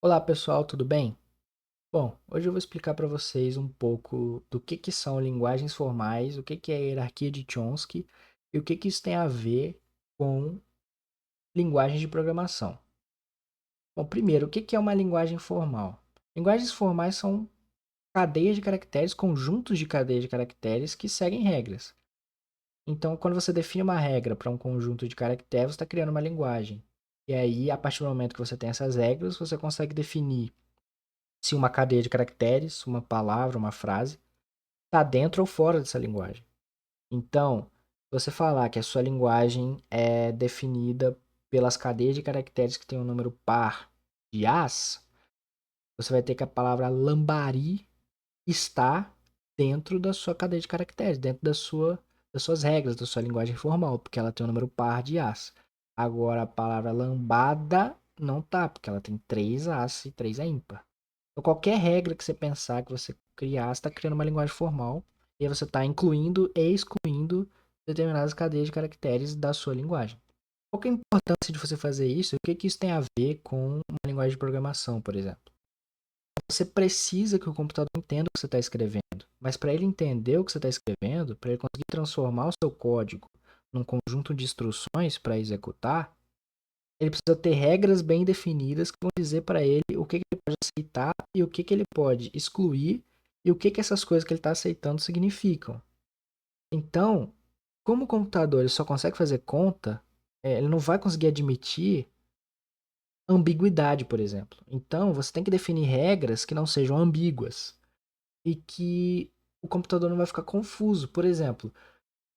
Olá pessoal, tudo bem? Bom, hoje eu vou explicar para vocês um pouco do que são linguagens formais, o que é a hierarquia de Chomsky e o que isso tem a ver com linguagens de programação. Bom, primeiro, o que é uma linguagem formal? Linguagens formais são cadeias de caracteres, conjuntos de cadeias de caracteres que seguem regras. Então, quando você define uma regra para um conjunto de caracteres, você está criando uma linguagem. E aí, a partir do momento que você tem essas regras, você consegue definir se uma cadeia de caracteres, uma palavra, uma frase, está dentro ou fora dessa linguagem. Então, se você falar que a sua linguagem é definida pelas cadeias de caracteres que tem um número par de As, você vai ter que a palavra lambari está dentro da sua cadeia de caracteres, dentro das suas regras, da sua linguagem formal, porque ela tem um número par de As. Agora, a palavra lambada não tá, porque ela tem 3 As e 3 é ímpar. Então, qualquer regra que você pensar, que você criar, você está criando uma linguagem formal. E aí você está incluindo e excluindo determinadas cadeias de caracteres da sua linguagem. Qual que é a importância de você fazer isso? O que, que isso tem a ver com uma linguagem de programação, por exemplo? Você precisa que o computador entenda o que você está escrevendo. Mas para ele entender o que você está escrevendo, para ele conseguir transformar o seu código num conjunto de instruções para executar, ele precisa ter regras bem definidas que vão dizer para ele o que ele pode aceitar e o que ele pode excluir e o que essas coisas que ele está aceitando significam. Então, como o computador ele só consegue fazer conta, ele não vai conseguir admitir ambiguidade, por exemplo. Então, você tem que definir regras que não sejam ambíguas e que o computador não vai ficar confuso. Por exemplo,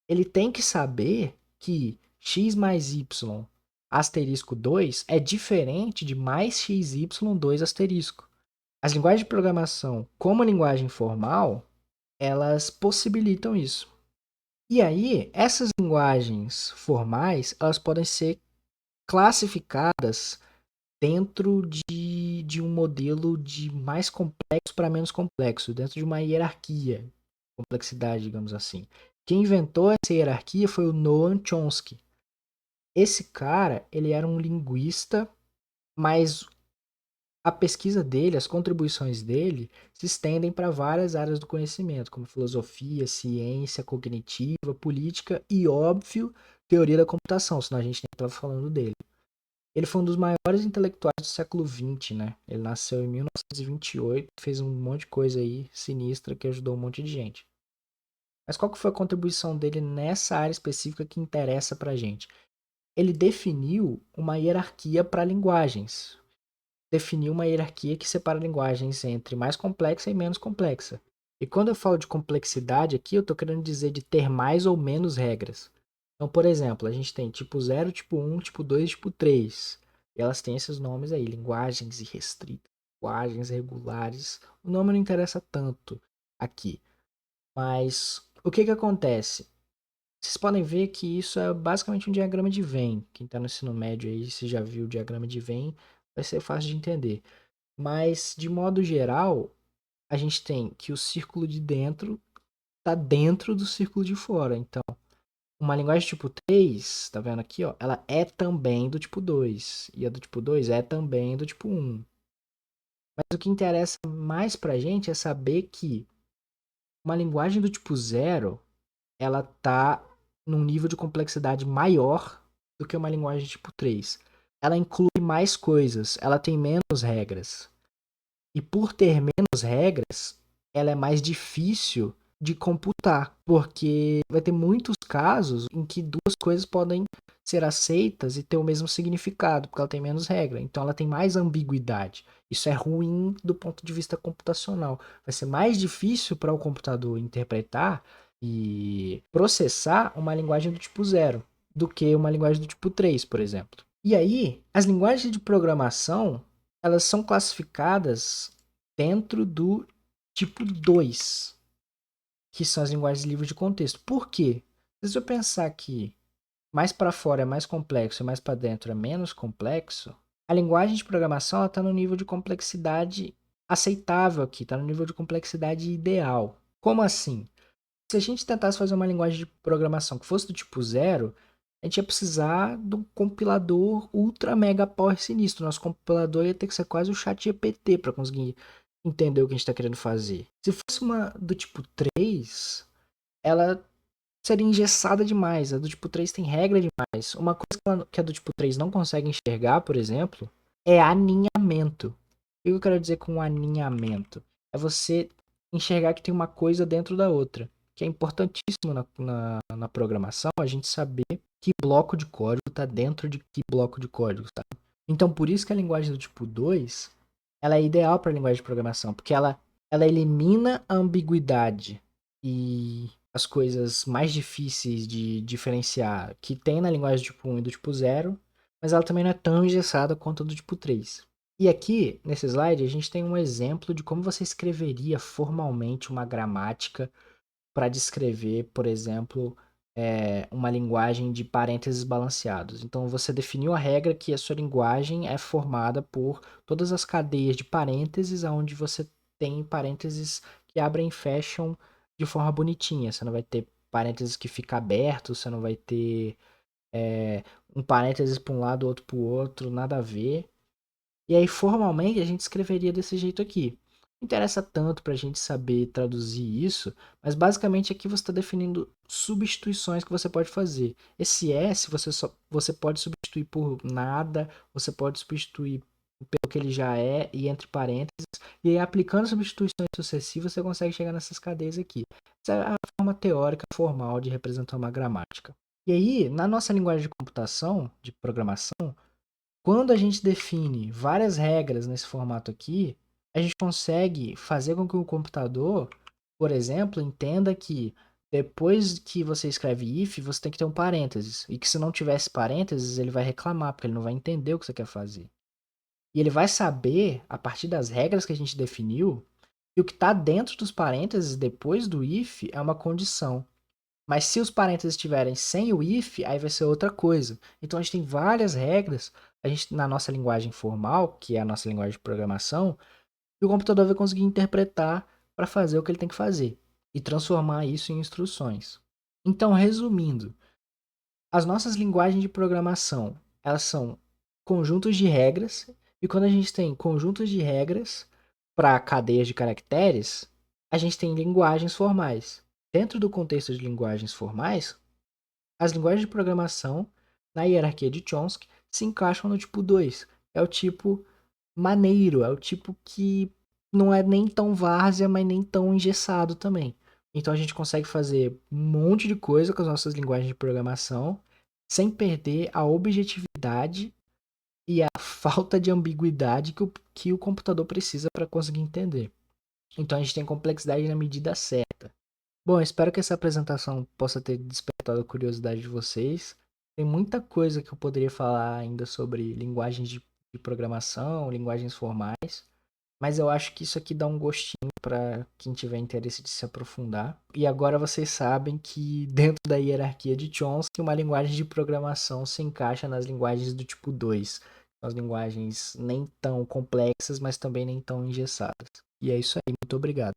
ele tem que saber que x mais y asterisco 2 é diferente de mais xy 2 asterisco. As linguagens de programação, como a linguagem formal, elas possibilitam isso. E aí, essas linguagens formais, elas podem ser classificadas dentro de um modelo de mais complexo para menos complexo, dentro de uma hierarquia, complexidade, digamos assim. Quem inventou essa hierarquia foi o Noam Chomsky. Esse cara, ele era um linguista, mas a pesquisa dele, as contribuições dele, se estendem para várias áreas do conhecimento, como filosofia, ciência cognitiva, política e, óbvio, teoria da computação, senão a gente nem estava falando dele. Ele foi um dos maiores intelectuais do século XX, né? Ele nasceu em 1928, fez um monte de coisa aí sinistra que ajudou um monte de gente. Mas qual que foi a contribuição dele nessa área específica que interessa pra gente? Ele definiu uma hierarquia para linguagens. Definiu uma hierarquia que separa linguagens entre mais complexa e menos complexa. E quando eu falo de complexidade aqui, eu estou querendo dizer de ter mais ou menos regras. Então, por exemplo, a gente tem tipo 0, tipo 1, tipo 2, tipo 3. E elas têm esses nomes aí, linguagens irrestritas, linguagens regulares. O nome não interessa tanto aqui. Mas o que que acontece? Vocês podem ver que isso é basicamente um diagrama de Venn. Quem está no ensino médio aí, se já viu o diagrama de Venn, vai ser fácil de entender. Mas, de modo geral, a gente tem que o círculo de dentro está dentro do círculo de fora. Então, uma linguagem tipo 3, tá vendo aqui, ó? Ela é também do tipo 2. E a do tipo 2 é também do tipo 1. Mas o que interessa mais pra gente é saber que uma linguagem do tipo 0, ela tá num nível de complexidade maior do que uma linguagem tipo 3. Ela inclui mais coisas, ela tem menos regras. E por ter menos regras, ela é mais difícil de computar, porque vai ter muitos casos em que duas coisas podem ser aceitas e ter o mesmo significado, porque ela tem menos regra. Então ela tem mais ambiguidade. Isso é ruim do ponto de vista computacional. Vai ser mais difícil para o computador interpretar e processar uma linguagem do tipo 0 do que uma linguagem do tipo 3, por exemplo. E aí, as linguagens de programação, elas são classificadas dentro do tipo 2, que são as linguagens livres de contexto. Por quê? Se eu pensar que mais para fora é mais complexo e mais para dentro é menos complexo, a linguagem de programação está no nível de complexidade aceitável aqui, está no nível de complexidade ideal. Como assim? Se a gente tentasse fazer uma linguagem de programação que fosse do tipo 0, a gente ia precisar de um compilador ultra mega power sinistro. Nosso compilador ia ter que ser quase o chat GPT para conseguir entender o que a gente está querendo fazer. Se fosse uma do tipo 3, ela seria engessada demais. A do tipo 3 tem regra demais. Uma coisa que a do tipo 3 não consegue enxergar, por exemplo, é aninhamento. O que eu quero dizer com aninhamento? É você enxergar que tem uma coisa dentro da outra. Que é importantíssimo na programação a gente saber que bloco de código está dentro de que bloco de código, tá? Então, por isso que a linguagem do tipo 2 ela é ideal para a linguagem de programação, porque ela elimina a ambiguidade e as coisas mais difíceis de diferenciar que tem na linguagem do tipo 1 e do tipo 0, mas ela também não é tão engessada quanto a do tipo 3. E aqui, nesse slide, a gente tem um exemplo de como você escreveria formalmente uma gramática para descrever, por exemplo, uma linguagem de parênteses balanceados. Então, você definiu a regra que a sua linguagem é formada por todas as cadeias de parênteses, onde você tem parênteses que abrem e fecham de forma bonitinha. Você não vai ter parênteses que fica aberto, você não vai ter um parênteses para um lado, outro para o outro, nada a ver. E aí, formalmente, a gente escreveria desse jeito aqui. Não interessa tanto para a gente saber traduzir isso, mas basicamente aqui você está definindo substituições que você pode fazer. Esse S você pode substituir por nada, você pode substituir pelo que ele já é e entre parênteses. E aí, aplicando substituições sucessivas, você consegue chegar nessas cadeias aqui. Essa é a forma teórica formal de representar uma gramática. E aí, na nossa linguagem de computação, de programação, quando a gente define várias regras nesse formato aqui, a gente consegue fazer com que o computador, por exemplo, entenda que depois que você escreve if, você tem que ter um parênteses. E que se não tivesse parênteses, ele vai reclamar, porque ele não vai entender o que você quer fazer. E ele vai saber, a partir das regras que a gente definiu, que o que está dentro dos parênteses depois do if é uma condição. Mas se os parênteses estiverem sem o if, aí vai ser outra coisa. Então a gente tem várias regras, a gente na nossa linguagem formal, que é a nossa linguagem de programação, e o computador vai conseguir interpretar para fazer o que ele tem que fazer e transformar isso em instruções. Então, resumindo, as nossas linguagens de programação, elas são conjuntos de regras, e quando a gente tem conjuntos de regras para cadeias de caracteres, a gente tem linguagens formais. Dentro do contexto de linguagens formais, as linguagens de programação, na hierarquia de Chomsky, se encaixam no tipo 2. É o tipo maneiro, é o tipo que não é nem tão várzea, mas nem tão engessado também. Então a gente consegue fazer um monte de coisa com as nossas linguagens de programação, sem perder a objetividade e a falta de ambiguidade que o computador precisa para conseguir entender. Então a gente tem complexidade na medida certa. Bom, espero que essa apresentação possa ter despertado a curiosidade de vocês. Tem muita coisa que eu poderia falar ainda sobre linguagens de programação, linguagens formais, mas eu acho que isso aqui dá um gostinho para quem tiver interesse de se aprofundar. E agora vocês sabem que dentro da hierarquia de Chomsky, uma linguagem de programação se encaixa nas linguagens do tipo 2, as linguagens nem tão complexas, mas também nem tão engessadas. E é isso aí, muito obrigado.